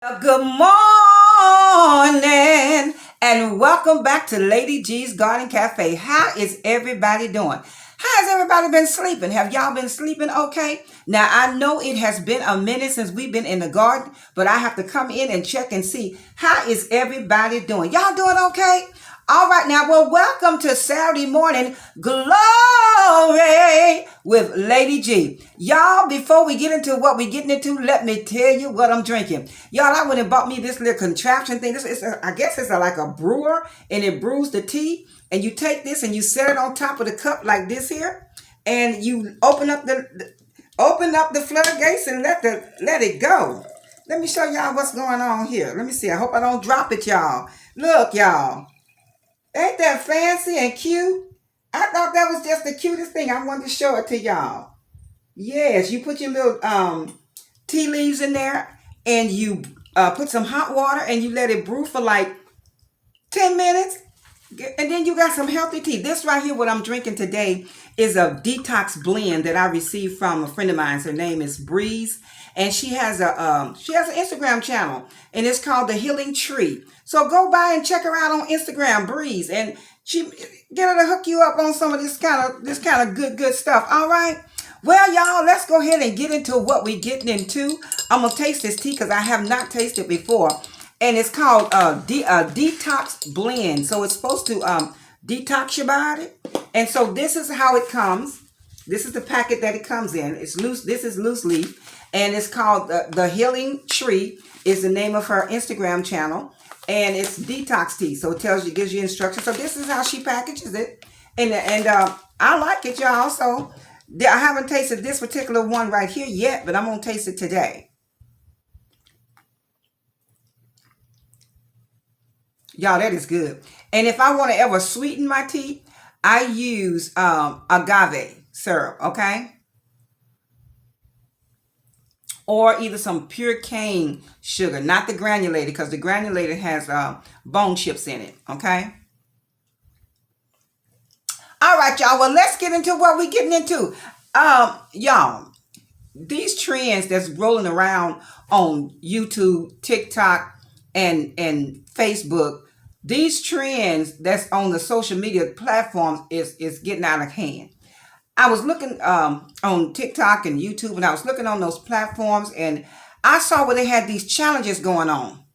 Good morning and welcome back to Lady G's Garden Cafe. How is everybody doing? How has everybody been sleeping? Have y'all been sleeping okay? Now, I know it has been a minute since we've been in the garden, but I have to come in and check and see how is everybody doing. Y'all doing okay? All right, now, well, welcome to Saturday Morning Glory with Lady G. Y'all, before we get into what we're getting into, let me tell you what I'm drinking. Y'all, I went and bought me this little contraption thing. I guess it's like a brewer, and it brews the tea. And you take this and you set it on top of the cup like this here, and you open up the floodgates and let it go. Let me show y'all what's going on here. Let me see. I hope I don't drop it, y'all. Look, y'all. Ain't that fancy and cute? I thought that was just the cutest thing. I wanted to show it to y'all. Yes, you put your little tea leaves in there, and you put some hot water, and you let it brew for like 10 minutes. And then you got some healthy tea. This right here, what I'm drinking today, is a detox blend that I received from a friend of mine. Her name is Breeze, and she has an Instagram channel, and it's called The Healing Tree. So go by and check her out on Instagram, Breeze, and she get her to hook you up on some of this kind of good stuff. All right. Well, y'all, let's go ahead and get into what we're getting into. I'm gonna taste this tea because I have not tasted it before. And it's called a detox blend. So it's supposed to detox your body. And so this is how it comes. This is the packet that it comes in. It's loose. This is loose leaf. And it's called the Healing Tree is the name of her Instagram channel. And it's detox tea. So it tells you, gives you instructions. So this is how she packages it. And I like it, y'all. So I haven't tasted this particular one right here yet, but I'm going to taste it today. Y'all, that is good. And if I want to ever sweeten my tea, I use agave syrup, okay? Or either some pure cane sugar, not the granulated, because the granulated has bone chips in it, okay? All right, y'all. Well, let's get into what we're getting into. Y'all, these trends that's rolling around on YouTube, TikTok, and Facebook, these trends that's on the social media platforms is getting out of hand. I was looking on TikTok and YouTube, and I was looking on those platforms, and I saw where they had these challenges going on.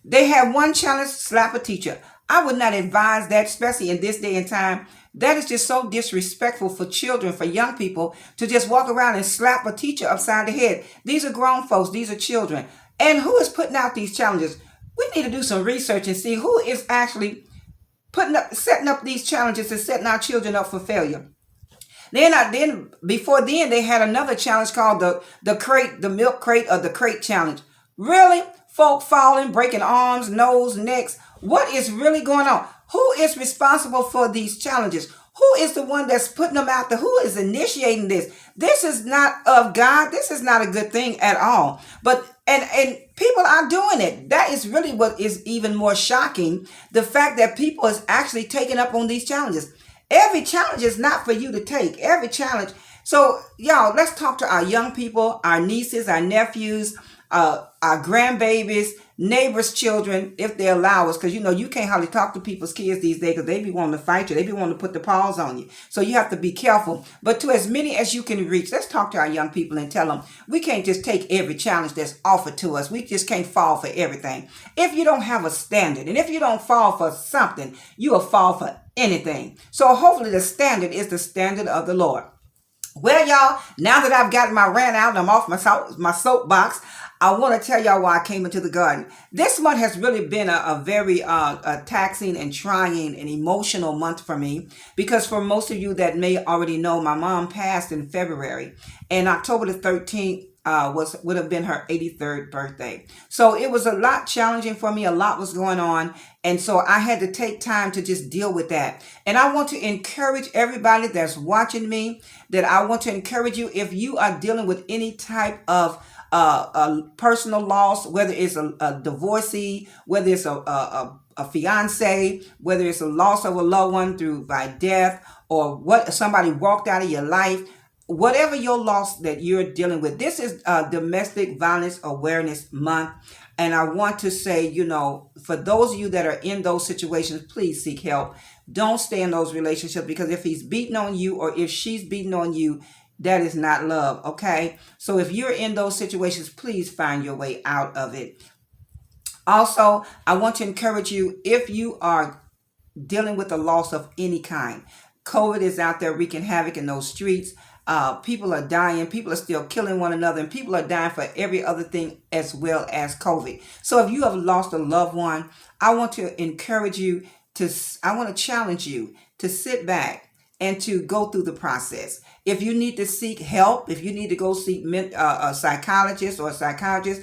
They had one challenge, slap a teacher. I would not advise that, especially in this day and time. That is just so disrespectful for children, for young people, to just walk around and slap a teacher upside the head. These are grown folks. These are children. And who is putting out these challenges? We need to do some research and see who is actually setting up these challenges and setting our children up for failure. Before then, they had another challenge called the milk crate or the crate challenge. Really? Folk falling, breaking arms, nose, necks. What is really going on? Who is responsible for these challenges? Who is the one that's putting them out there? Who is initiating this? This is not of God. This is not a good thing at all. But and people are doing it. That is really what is even more shocking. The fact that people is actually taking up on these challenges. Every challenge is not for you to take. Every challenge. So y'all, let's talk to our young people, our nieces, our nephews, our grandbabies, neighbors' children, if they allow us, because you can't hardly talk to people's kids these days because they be wanting to fight you. They be wanting to put the paws on you. So you have to be careful. But to as many as you can reach, let's talk to our young people and tell them we can't just take every challenge that's offered to us. We just can't fall for everything. If you don't have a standard, and if you don't fall for something, you will fall for anything. So hopefully the standard is the standard of the Lord. Well, y'all, now that I've gotten my rant out and I'm off my soapbox, I want to tell y'all why I came into the garden. This month has really been a very taxing and trying and emotional month for me, because for most of you that may already know, my mom passed in February, and October the 13th would have been her 83rd birthday. So it was a lot challenging for me. A lot was going on. And so I had to take time to just deal with that. And I want to encourage everybody that's watching me, that I want to encourage you, if you are dealing with any type of a personal loss, whether it's a divorcee, whether it's a fiance, whether it's a loss of a loved one by death, or what somebody walked out of your life, whatever your loss that you're dealing with, this is Domestic Violence Awareness Month. And I want to say, for those of you that are in those situations, please seek help. Don't stay in those relationships, because if he's beating on you or if she's beating on you, that is not love, okay? So if you're in those situations, please find your way out of it. Also, I want to encourage you, if you are dealing with a loss of any kind, COVID is out there wreaking havoc in those streets. People are dying. People are still killing one another, and people are dying for every other thing as well as COVID. So if you have lost a loved one, I want to encourage you I want to challenge you to sit back and to go through the process. If you need to seek help, if you need to go seek a psychologist or a psychiatrist,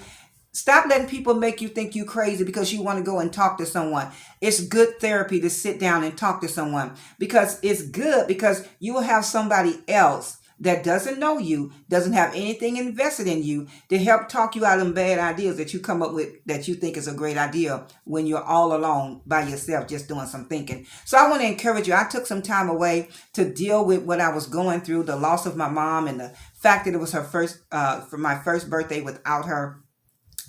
stop letting people make you think you crazy because you want to go and talk to someone. It's good therapy to sit down and talk to someone, because it's good, because you will have somebody else that doesn't know you, doesn't have anything invested in you, to help talk you out of them bad ideas that you come up with that you think is a great idea when you're all alone by yourself just doing some thinking. So I want to encourage you. I took some time away to deal with what I was going through, the loss of my mom, and the fact that it was her for my first birthday without her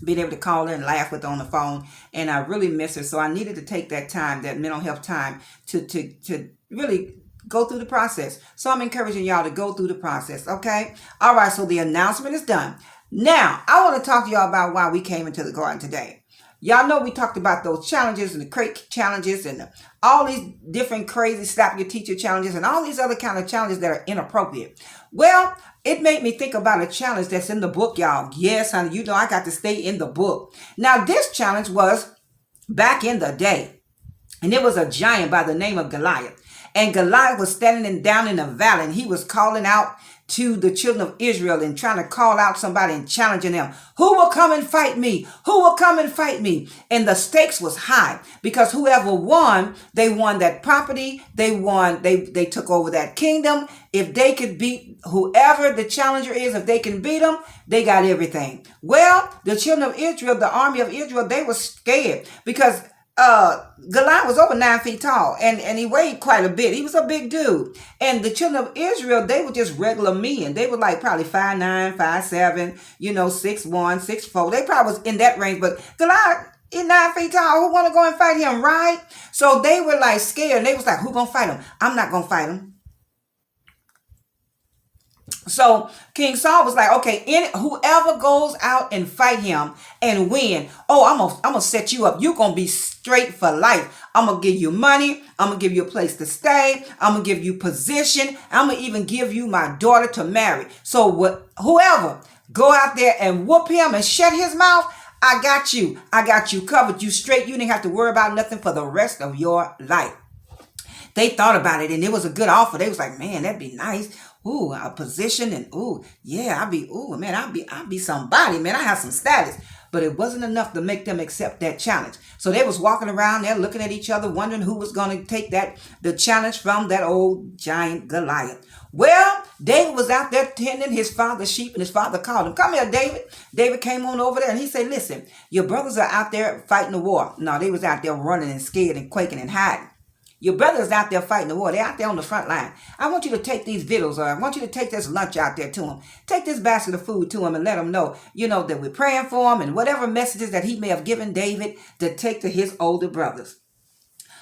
being able to call her and laugh with her on the phone. And I really miss her. So I needed to take that time, that mental health time, to really go through the process. So I'm encouraging y'all to go through the process, okay? All right, so the announcement is done. Now, I want to talk to y'all about why we came into the garden today. Y'all know we talked about those challenges and the crate challenges and all these different crazy slap your teacher challenges and all these other kind of challenges that are inappropriate. Well, it made me think about a challenge that's in the book, y'all. Yes, honey, I got to stay in the book. Now, this challenge was back in the day, and it was a giant by the name of Goliath. And Goliath was standing down in a valley, and he was calling out to the children of Israel and trying to call out somebody and challenging them. Who will come and fight me? Who will come and fight me? And the stakes was high, because whoever won, they won that property. They won. They took over that kingdom. If they could beat whoever the challenger is, if they can beat them, they got everything. Well, the children of Israel, the army of Israel, they were scared, because Goliath was over 9 feet tall, and he weighed quite a bit. He was a big dude. And the children of Israel, they were just regular men. They were like probably 5'9", 5'7", 6'1", 6'4". They probably was in that range. But Goliath is 9 feet tall. Who want to go and fight him, right? So they were like scared. And they was like, who gonna fight him? I'm not gonna fight him. So King Saul was like, okay, whoever goes out and fight him and win, I'm gonna set you up. You're gonna be straight for life. I'm gonna give you money. I'm gonna give you a place to stay. I'm gonna give you position. I'm gonna even give you my daughter to marry. So whoever go out there and whoop him and shut his mouth, I got you. I got you covered. You straight. You didn't have to worry about nothing for the rest of your life. They thought about it, and it was a good offer. They was like, man, that'd be nice. Ooh, a position, and I'll be somebody, man. I have some status. But it wasn't enough to make them accept that challenge. So they was walking around there looking at each other, wondering who was going to take the challenge from that old giant Goliath. Well, David was out there tending his father's sheep, and his father called him. Come here, David. David came on over there, and he said, listen, your brothers are out there fighting the war. No, they was out there running and scared and quaking and hiding. Your brother's out there fighting the war. They're out there on the front line. I want you to take these victuals, or I want you to take this lunch out there to him. Take this basket of food to him and let him know, that we're praying for him, and whatever messages that he may have given David to take to his older brothers.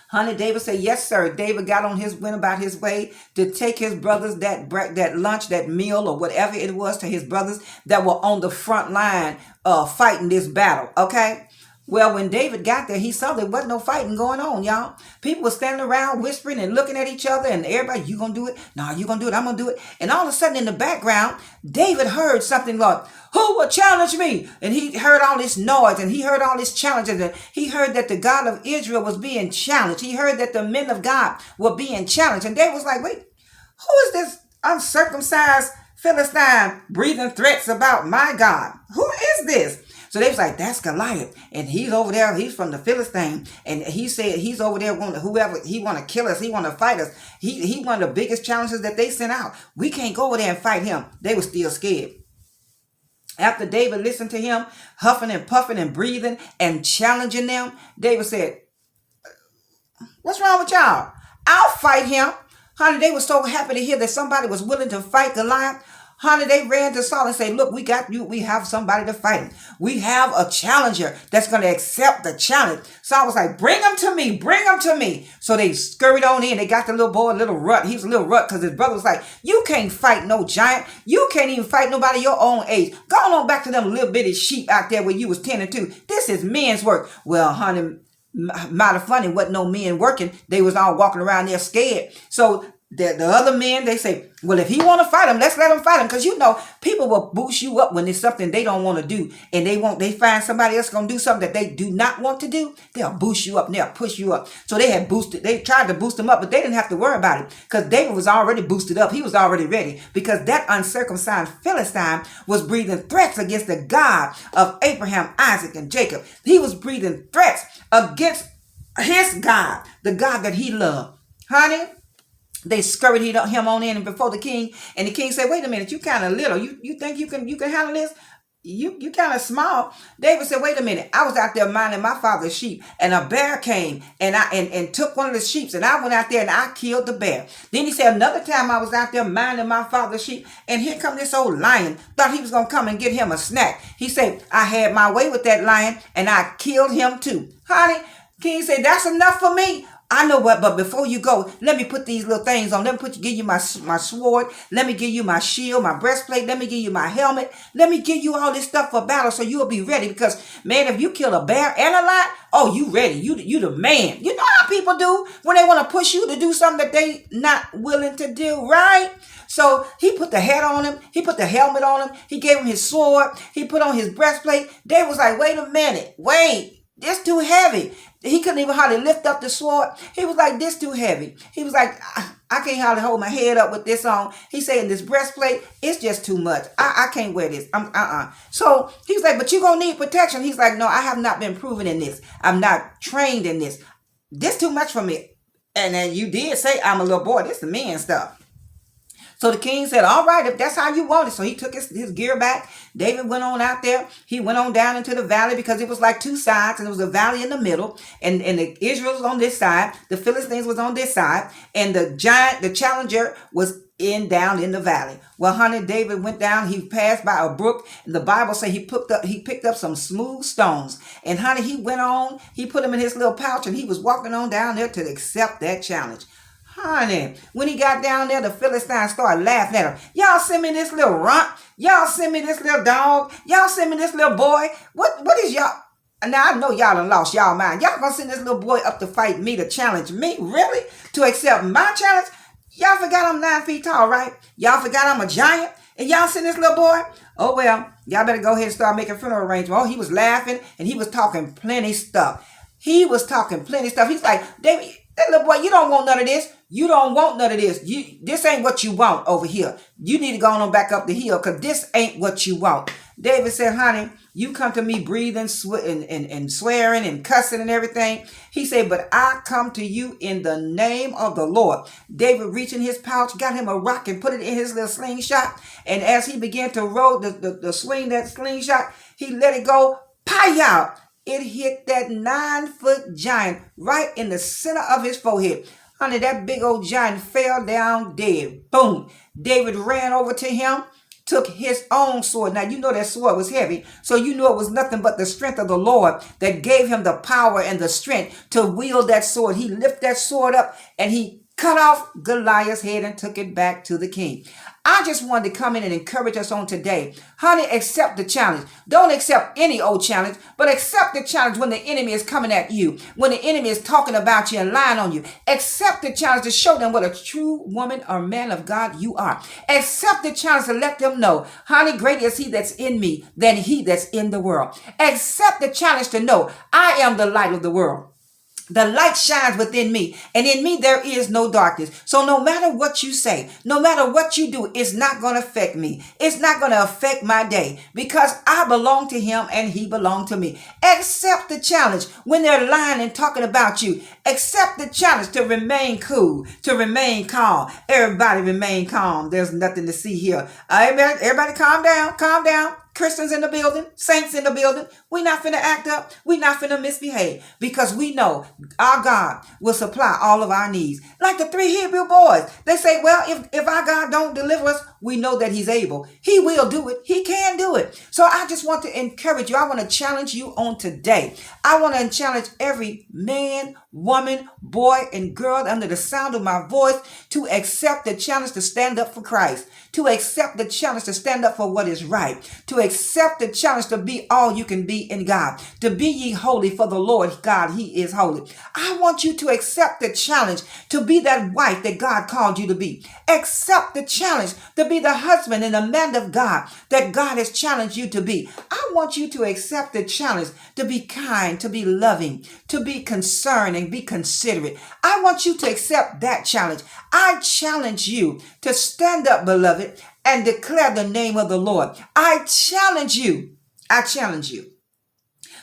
Honey, David said, yes, sir. David went about his way to take his brothers that lunch, that meal, or whatever it was, to his brothers that were on the front line fighting this battle, okay? Well, when David got there, he saw there wasn't no fighting going on, y'all. People were standing around whispering and looking at each other, and everybody, you gonna do it? No, you gonna do it? I'm gonna do it. And all of a sudden in the background, David heard something like, who will challenge me? And he heard all this noise, and he heard all this challenges, and he heard that the God of Israel was being challenged. He heard that the men of God were being challenged. And David was like, wait, who is this uncircumcised Philistine breathing threats about my God? Who is this? So they was like, that's Goliath. And he's over there. He's from the Philistine. And he said he's over there. Whoever he want to kill us. He want to fight us. He one of the biggest challenges that they sent out. We can't go over there and fight him. They were still scared. After David listened to him, huffing and puffing and breathing and challenging them, David said, what's wrong with y'all? I'll fight him. Honey, they were so happy to hear that somebody was willing to fight Goliath. Honey, they ran to Saul and said, look, we got you. We have somebody to fight. We have a challenger that's going to accept the challenge. Saul was like, bring him to me. Bring him to me. So they scurried on in. They got the little boy, a little rut. He was a little rut because his brother was like, you can't fight no giant. You can't even fight nobody your own age. Go on back to them little bitty sheep out there where you was tending to. This is men's work. Well, honey, mighty funny, wasn't no men working. They was all walking around there scared. So the other men, they say, well, if he want to fight him, let's let him fight him. Because people will boost you up when it's something they don't want to do. And they find somebody else going to do something that they do not want to do. They'll boost you up and they'll push you up. So they tried to boost him up, but they didn't have to worry about it. Because David was already boosted up. He was already ready. Because that uncircumcised Philistine was breathing threats against the God of Abraham, Isaac, and Jacob. He was breathing threats against his God, the God that he loved. Honey, they scurried him on in before the king, and the king said, wait a minute, you kind of little. You think you can handle this? You kind of small. David said, wait a minute. I was out there minding my father's sheep, and a bear came and took one of the sheep, and I went out there and I killed the bear. Then he said, another time I was out there minding my father's sheep, and here come this old lion. Thought he was going to come and get him a snack. He said, I had my way with that lion, and I killed him too. Honey, king said, that's enough for me. I know what, but before you go, let me put these little things on. Let me give you my sword. Let me give you my shield, my breastplate. Let me give you my helmet. Let me give you all this stuff for battle so you'll be ready. Because, man, if you kill a bear and a lion, oh, you ready. You the man. You know how people do when they want to push you to do something that they not willing to do, right? So he put the hat on him. He put the helmet on him. He gave him his sword. He put on his breastplate. They was like, wait a minute. Wait, this too heavy. He couldn't even hardly lift up the sword. He was like, this too heavy. He was like, I can't hardly hold my head up with this on. He said, this breastplate, it's just too much. I can't wear this. So he's like, but you're going to need protection. He's like, no, I have not been proven in this. I'm not trained in this. This too much for me. And then you did say I'm a little boy. This is the man stuff. So the king said, all right, if that's how you want it. So he took his gear back. David went on out there. He went on down into the valley because it was like two sides, and there was a valley in the middle. And the Israel was on this side. The Philistines was on this side. And the giant, the challenger, was down in the valley. Well, honey, David went down. He passed by a brook. And the Bible says he picked up some smooth stones. And honey, he went on. He put them in his little pouch, and he was walking on down there to accept that challenge. Honey, when he got down there, the Philistines started laughing at him. Y'all send me this little runt. Y'all send me this little dog. Y'all send me this little boy. What is y'all? Now, I know y'all done lost y'all mind. Y'all gonna send this little boy up to fight me, to challenge me? Really? To accept my challenge? Y'all forgot I'm 9 feet tall, right? Y'all forgot I'm a giant? And y'all send this little boy? Oh, well, y'all better go ahead and start making funeral arrangements. Oh, he was laughing, and he was talking plenty stuff. He's like, David, that little boy, you don't want none of this. You don't want none of this. This ain't what you want over here. You need to go on back up the hill because this ain't what you want. David said, honey, you come to me breathing and swearing and cussing and everything. He said, but I come to you in the name of the Lord. David reached in his pouch, got him a rock and put it in his little slingshot. And as he began to roll the swing that slingshot, he let it go. Pow! It hit that 9-foot giant right in the center of his forehead. Honey, that big old giant fell down dead. Boom. David ran over to him, took his own sword. Now, you know that sword was heavy, so you knew it was nothing but the strength of the Lord that gave him the power and the strength to wield that sword. He lifted that sword up and he cut off Goliath's head and took it back to the king. I just wanted to come in and encourage us on today. Honey, accept the challenge. Don't accept any old challenge, but accept the challenge when the enemy is coming at you, when the enemy is talking about you and lying on you. Accept the challenge to show them what a true woman or man of God you are. Accept the challenge to let them know, honey, greater is he that's in me than he that's in the world. Accept the challenge to know I am the light of the world. The light shines within me, and in me there is no darkness. So no matter what you say, no matter what you do, it's not going to affect me. It's not going to affect my day because I belong to him and he belonged to me. Accept the challenge when they're lying and talking about you. Accept the challenge to remain cool, to remain calm. Everybody remain calm. There's nothing to see here. Everybody calm down, calm down. Christians in the building, saints in the building. We not finna act up. We not finna misbehave because we know our God will supply all of our needs. Like the 3 Hebrew boys. They say, well, if our God don't deliver us, we know that he's able. He will do it. He can do it. So I just want to encourage you. I want to challenge you on today. I want to challenge every man, woman, boy, and girl under the sound of my voice to accept the challenge to stand up for Christ, to accept the challenge to stand up for what is right, to accept the challenge to be all you can be in God, to be ye holy for the Lord God, he is holy. I want you to accept the challenge to be that wife that God called you to be. Accept the challenge to be the husband and the man of God that God has challenged you to be. I want you to accept the challenge to be kind, to be loving, to be concerned and be considerate. I want you to accept that challenge. I challenge you to stand up, beloved, and declare the name of the Lord. I challenge you. I challenge you.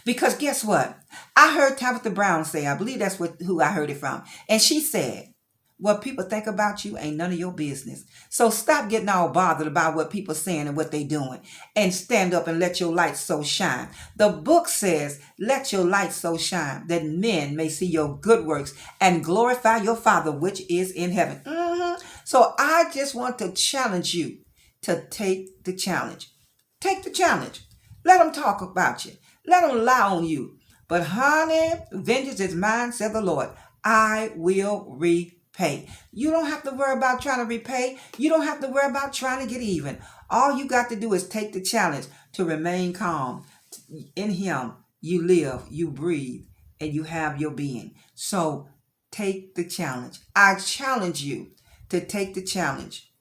Because guess what? I heard Tabitha Brown say, I believe that's who I heard it from. And she said, what people think about you ain't none of your business. So stop getting all bothered about what people saying and what they doing. And stand up and let your light so shine. The book says, let your light so shine that men may see your good works and glorify your Father which is in heaven. So I just want to challenge you to take the challenge. Take the challenge. Let them talk about you. Let them lie on you. But honey, vengeance is mine, said the Lord. I will repay. You don't have to worry about trying to repay. You don't have to worry about trying to get even. All you got to do is take the challenge to remain calm. In him, you live, you breathe, and you have your being. So take the challenge. I challenge you to take the challenge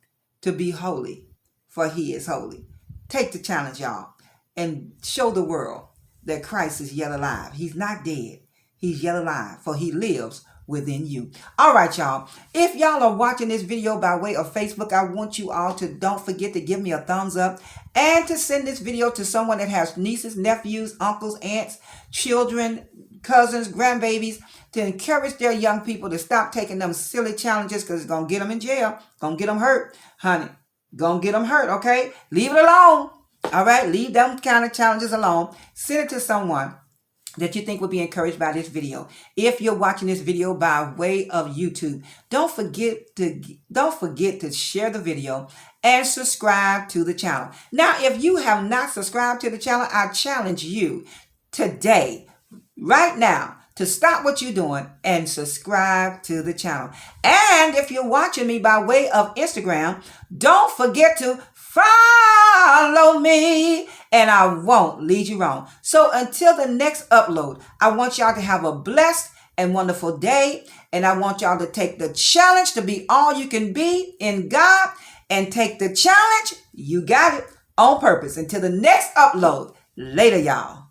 to be holy, for he is holy. Take the challenge, y'all, and show the world that Christ is yet alive. He's not dead. He's yet alive, for he lives within you. All right, y'all. If y'all are watching this video by way of Facebook, I want you all to don't forget to give me a thumbs up and to send this video to someone that has nieces, nephews, uncles, aunts, children, cousins, grandbabies, to encourage their young people to stop taking them silly challenges because it's going to get them in jail. Going to get them hurt, honey. Going to get them hurt, okay? Leave it alone. All right? Leave them kind of challenges alone. Send it to someone that you think would be encouraged by this video. If you're watching this video by way of YouTube, don't forget to share the video and subscribe to the channel. Now, if you have not subscribed to the channel, I challenge you today, right now, to stop what you're doing and subscribe to the channel. And if you're watching me by way of Instagram, don't forget to follow me and I won't lead you wrong. So until the next upload, I want y'all to have a blessed and wonderful day. And I want y'all to take the challenge to be all you can be in God and take the challenge. You got it on purpose. Until the next upload. Later, y'all.